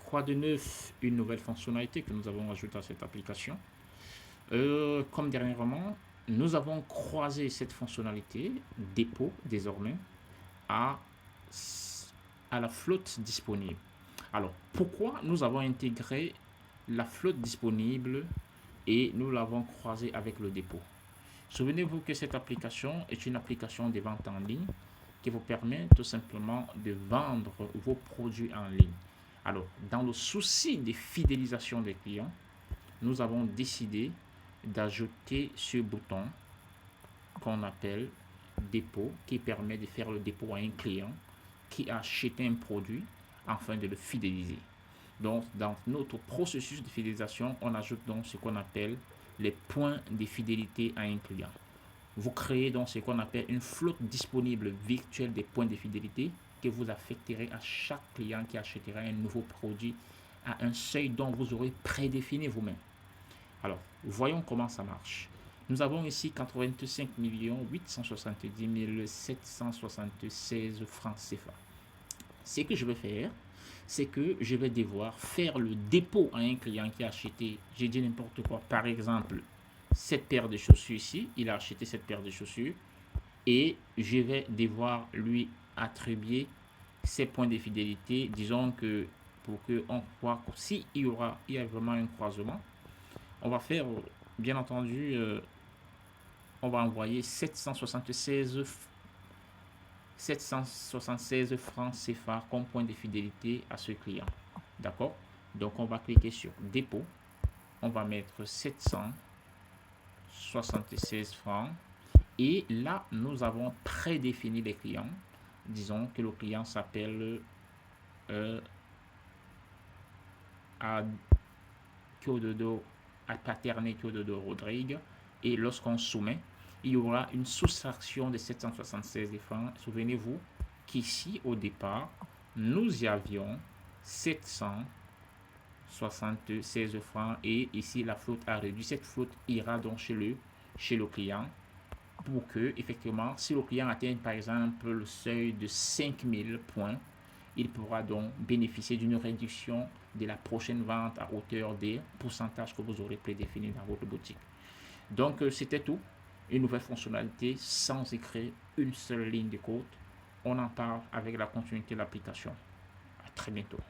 Quoi de neuf? Une nouvelle fonctionnalité que nous avons ajoutée à cette application. Comme dernièrement, nous avons croisé cette fonctionnalité dépôt désormais à, à la flotte disponible. Alors, pourquoi nous avons intégré la flotte disponible et nous l'avons croisée avec le dépôt? Souvenez-vous que cette application est une application de vente en ligne qui vous permet tout simplement de vendre vos produits en ligne. Alors, dans le souci de fidélisation des clients, nous avons décidé d'ajouter ce bouton qu'on appelle dépôt qui permet de faire le dépôt à un client qui a acheté un produit afin de le fidéliser. Donc, dans notre processus de fidélisation, on ajoute donc ce qu'on appelle les points de fidélité à un client. Vous créez donc ce qu'on appelle une flotte disponible virtuelle des points de fidélité que vous affecterez à chaque client qui achètera un nouveau produit à un seuil dont vous aurez prédéfini vous-même. Alors, voyons comment ça marche. Nous avons ici 85 870 776 francs CFA. Ce que je vais faire, c'est que je vais devoir faire le dépôt à un client qui a acheté, j'ai dit n'importe quoi, par exemple, cette paire de chaussures ici, il a acheté cette paire de chaussures et je vais devoir lui attribuer ses points de fidélité. Disons que pour qu'on voit s'il y a vraiment un croisement, on va faire, bien entendu, on va envoyer 776 francs CFA comme point de fidélité à ce client. D'accord? Donc, on va cliquer sur dépôt. On va mettre 776 francs. Et là, nous avons prédéfini les clients. Disons que le client s'appelle Paterné Kyododo Rodrigue. Et lorsqu'on soumet, il y aura une soustraction de 776 francs. Souvenez-vous qu'ici, au départ, nous y avions 776 francs et ici, la flotte a réduit. Cette flotte ira donc chez le client pour que, effectivement, si le client atteint par exemple le seuil de 5000 points, il pourra donc bénéficier d'une réduction de la prochaine vente à hauteur des pourcentages que vous aurez prédéfinis dans votre boutique. Donc, c'était tout. Une nouvelle fonctionnalité sans écrire une seule ligne de code. On en parle avec la continuité de l'application. À très bientôt.